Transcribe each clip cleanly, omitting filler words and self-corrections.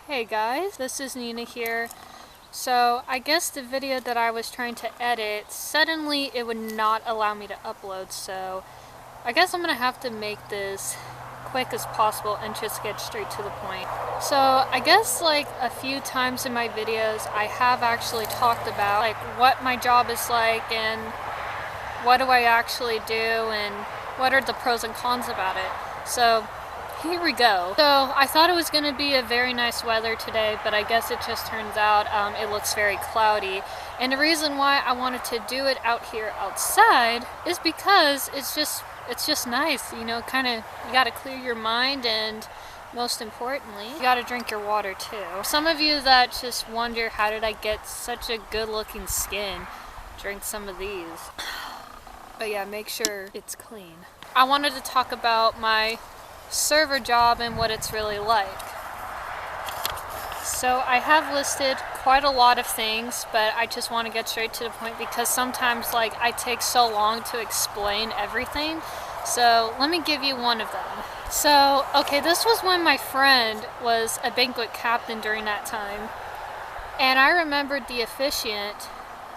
Hey guys, this is Nina here. So I guess the video that I was trying to edit, suddenly it would not allow me to upload, so I guess I'm gonna have to make this quick as possible and just get straight to the point. So I guess like a few times in my videos I have actually talked about like what my job is like and what do I actually do and what are the pros and cons about it. So here we go. So I thought it was going to be a very nice weather today, but I guess it just turns out it looks very cloudy. And the reason why I wanted to do it out here outside is because it's just nice, you know, kind of, you got to clear your mind, and most importantly, you got to drink your water too. Some of you that just wonder, how did I get such a good looking skin? Drink some of these. But yeah, make sure it's clean. I wanted to talk about my server job and what it's really like. So I have listed quite a lot of things, but I just want to get straight to the point because sometimes like I take so long to explain everything. So let me give you one of them. So okay, this was when my friend was a banquet captain during that time, and I remembered the officiant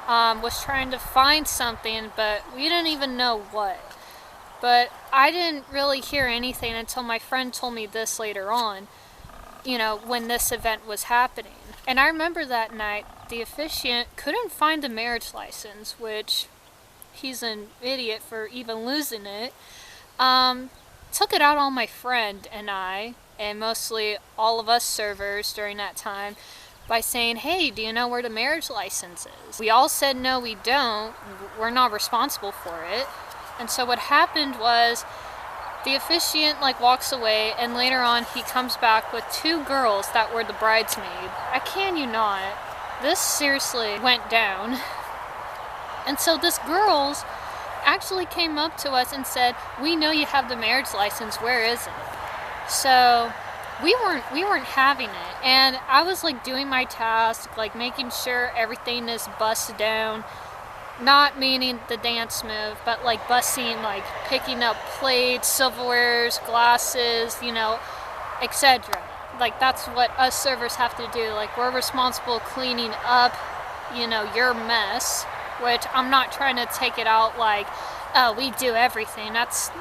was trying to find something, but we didn't even know what. But I didn't really hear anything until my friend told me this later on, you know, when this event was happening. And I remember that night, the officiant couldn't find the marriage license, which he's an idiot for even losing it. Took it out on my friend and I, and mostly all of us servers during that time, by saying, hey, do you know where the marriage license is? We all said, no, we don't. We're not responsible for it. And so what happened was the officiant like walks away, and later on he comes back with two girls that were the bridesmaid. I can you not. This seriously went down. And so this girls actually came up to us and said, we know you have the marriage license, where is it? So we weren't having it. And I was like doing my task, like making sure everything is bussed down. Not meaning the dance move, but like bussing, like picking up plates, silverwares, glasses, you know, etc. Like that's what us servers have to do. Like we're responsible cleaning up, you know, your mess, which I'm not trying to take it out like, oh, we do everything. That's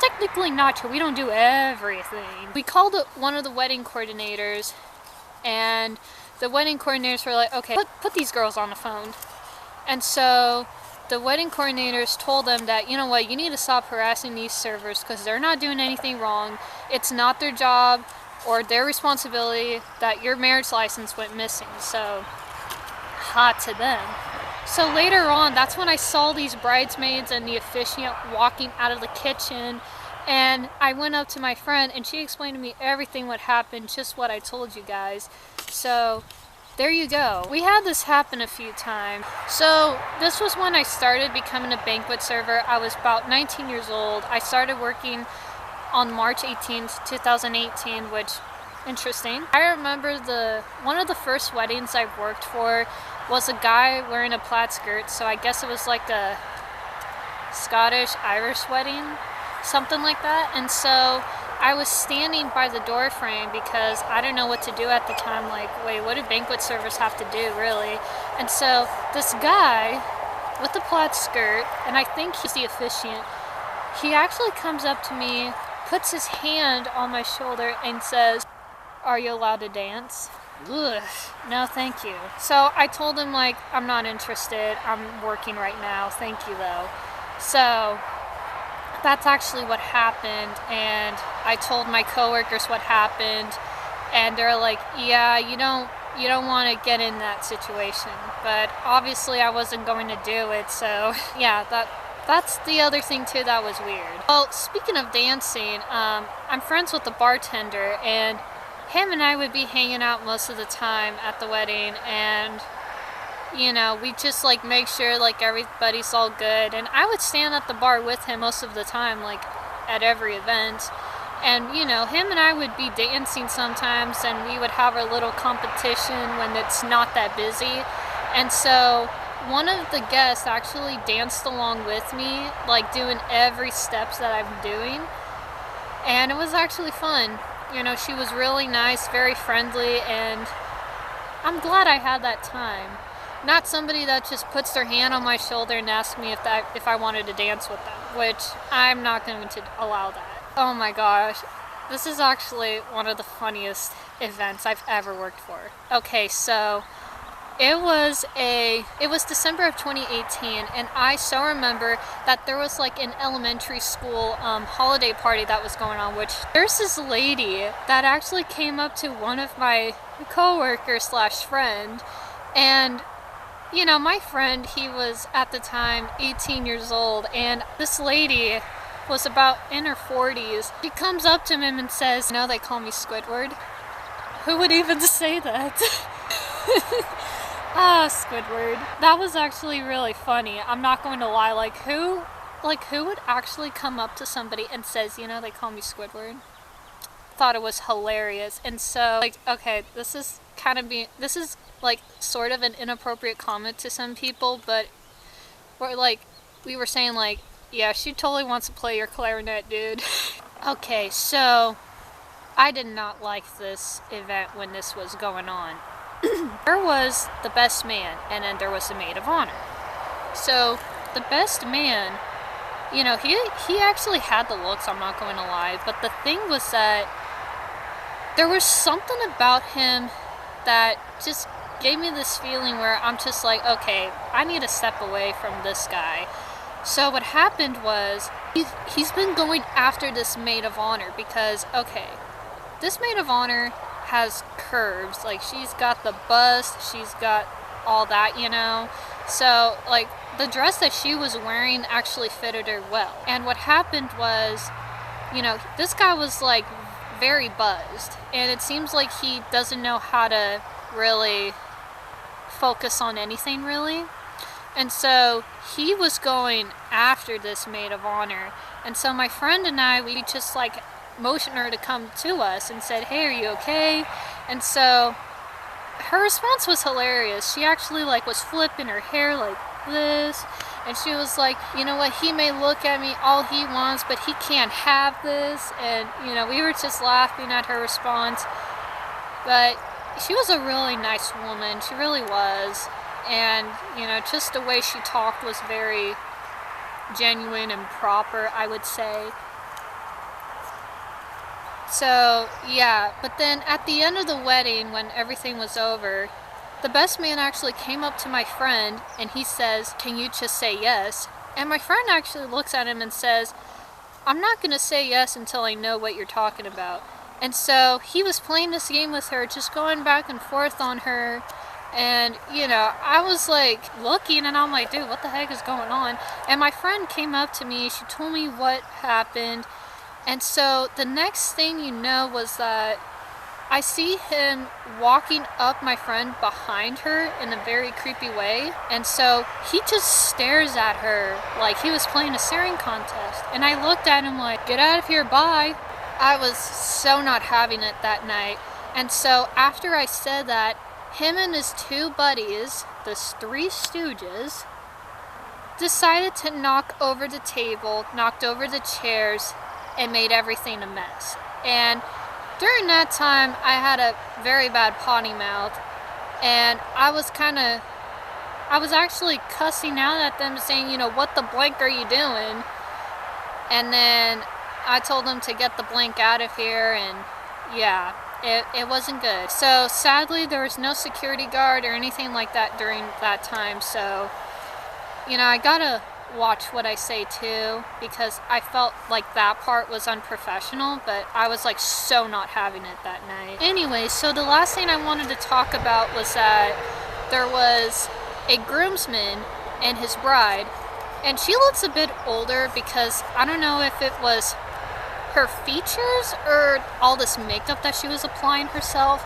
technically not true. We don't do everything. We called one of the wedding coordinators, and the wedding coordinators were like, okay, put these girls on the phone. And so the wedding coordinators told them that, you know what, you need to stop harassing these servers because they're not doing anything wrong. It's not their job or their responsibility that your marriage license went missing. So, hot to them. So later on, that's when I saw these bridesmaids and the officiant walking out of the kitchen. And I went up to my friend and she explained to me everything what happened, just what I told you guys. So there you go. We had this happen a few times. So this was when I started becoming a banquet server. I was about 19 years old. I started working on March 18th, 2018, which, interesting. I remember one of the first weddings I worked for was a guy wearing a plaid skirt. So I guess it was like a Scottish-Irish wedding, something like that. And so I was standing by the door frame because I didn't know what to do at the time. Like, wait, what do banquet servers have to do, really? And so this guy with the plaid skirt, and I think he's the officiant, he actually comes up to me, puts his hand on my shoulder, and says, are you allowed to dance? Ugh, no, thank you. So I told him, like, I'm not interested. I'm working right now. Thank you, though. So that's actually what happened, and I told my coworkers what happened, and they're like, yeah, you don't want to get in that situation. But obviously I wasn't going to do it, so yeah, that's the other thing too that was weird. Well, speaking of dancing, I'm friends with the bartender, and him and I would be hanging out most of the time at the wedding, and you know, we just like make sure like everybody's all good. And I would stand at the bar with him most of the time, like at every event. And you know, him and I would be dancing sometimes, and we would have our little competition when it's not that busy. And so one of the guests actually danced along with me, like doing every steps that I'm doing. And it was actually fun. You know, she was really nice, very friendly, and I'm glad I had that time. Not somebody that just puts their hand on my shoulder and asks me if I wanted to dance with them, which I'm not going to allow that. Oh my gosh, this is actually one of the funniest events I've ever worked for. Okay, so it was December of 2018, and I so remember that there was like an elementary school holiday party that was going on, which there's this lady that actually came up to one of my coworkers slash friend, and you know, my friend, he was at the time 18 years old, and this lady was about in her 40s. She comes up to him and says, "No, they call me Squidward." Who would even say that? Ah, Squidward. That was actually really funny. I'm not going to lie. Like who would actually come up to somebody and says, "You know, they call me Squidward"? Thought it was hilarious. And so, like, okay, this is like sort of an inappropriate comment to some people, but we were saying like, yeah, she totally wants to play your clarinet, dude. Okay, so I did not like this event when this was going on. There was the best man, and then there was the maid of honor. So the best man, you know, he actually had the looks, I'm not going to lie, but the thing was that there was something about him that just gave me this feeling where I'm just like, okay, I need to step away from this guy. So what happened was, he's been going after this maid of honor because, okay, this maid of honor has curves. Like, she's got the bust, she's got all that, you know? So, like, the dress that she was wearing actually fitted her well. And what happened was, you know, this guy was, like, very buzzed. And it seems like he doesn't know how to really focus on anything, really. And so he was going after this maid of honor. And so my friend and I, we just like motioned her to come to us and said, "Hey, are you okay?" And so her response was hilarious. She actually like was flipping her hair like this. And she was like, "You know what, he may look at me all he wants, but he can't have this." And, you know, we were just laughing at her response. But she was a really nice woman. She really was. And, you know, just the way she talked was very genuine and proper, I would say. So, yeah. But then at the end of the wedding, when everything was over, the best man actually came up to my friend and he says, "Can you just say yes?" And my friend actually looks at him and says, "I'm not going to say yes until I know what you're talking about." And so he was playing this game with her, just going back and forth on her. And, you know, I was like looking and I'm like, dude, what the heck is going on? And my friend came up to me, she told me what happened. And so the next thing you know was that I see him walking up my friend behind her in a very creepy way. And so he just stares at her like he was playing a staring contest. And I looked at him like, "Get out of here, bye." I was so not having it that night. And so after I said that, him and his two buddies, the Three Stooges, decided to knock over the table, knocked over the chairs, and made everything a mess. And during that time, I had a very bad potty mouth, and I was actually cussing out at them, saying, you know, "What the blank are you doing?" And then I told them to get the blank out of here, and yeah. It wasn't good. So sadly, there was no security guard or anything like that during that time. So, you know, I gotta watch what I say too, because I felt like that part was unprofessional, but I was like so not having it that night. Anyway, so the last thing I wanted to talk about was that there was a groomsman and his bride, and she looks a bit older because I don't know if it was her features or all this makeup that she was applying herself.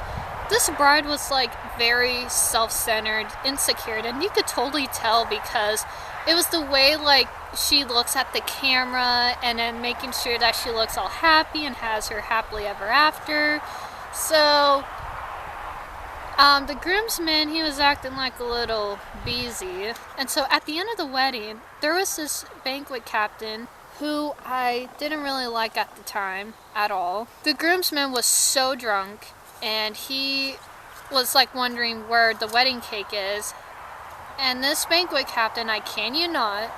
This bride was like very self-centered, insecure, and you could totally tell because it was the way like she looks at the camera and then making sure that she looks all happy and has her happily ever after. So the groomsman, he was acting like a little beezy. And so at the end of the wedding, there was this banquet captain who I didn't really like at the time at all. The groomsman was so drunk, and he was like wondering where the wedding cake is. And this banquet captain, I can you not,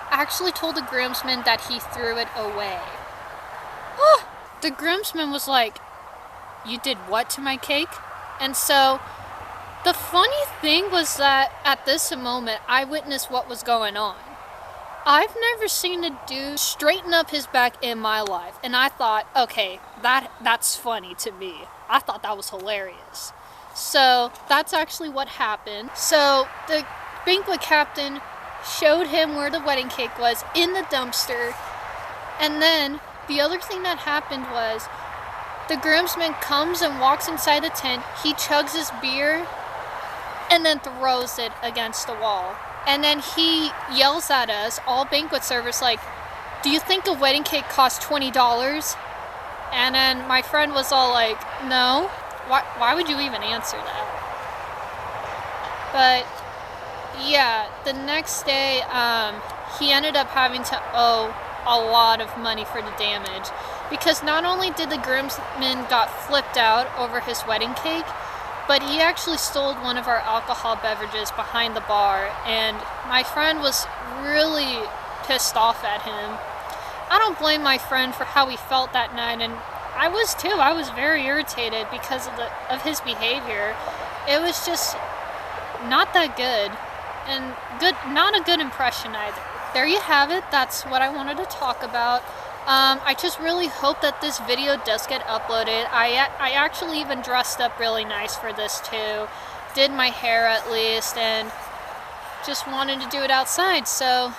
actually told the groomsman that he threw it away. The groomsman was like, "You did what to my cake?" And so the funny thing was that at this moment, I witnessed what was going on. I've never seen a dude straighten up his back in my life, and I thought, okay, that's funny to me. I thought that was hilarious. So that's actually what happened. So the banquet captain showed him where the wedding cake was in the dumpster, and then the other thing that happened was the groomsman comes and walks inside the tent, he chugs his beer, and then throws it against the wall. And then he yells at us, all banquet servers, like, "Do you think a wedding cake costs $20? And then my friend was all like, "No. Why would you even answer that?" But yeah, the next day, he ended up having to owe a lot of money for the damage, because not only did the groomsman got flipped out over his wedding cake, but he actually stole one of our alcohol beverages behind the bar, and my friend was really pissed off at him. I don't blame my friend for how he felt that night, and I was too. I was very irritated because of his behavior. It was just not that good, and not a good impression either. There you have it. That's what I wanted to talk about. I just really hope that this video does get uploaded. I actually even dressed up really nice for this too. Did my hair at least, and just wanted to do it outside. So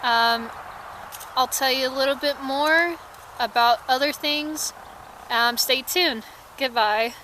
I'll tell you a little bit more about other things. Stay tuned. Goodbye.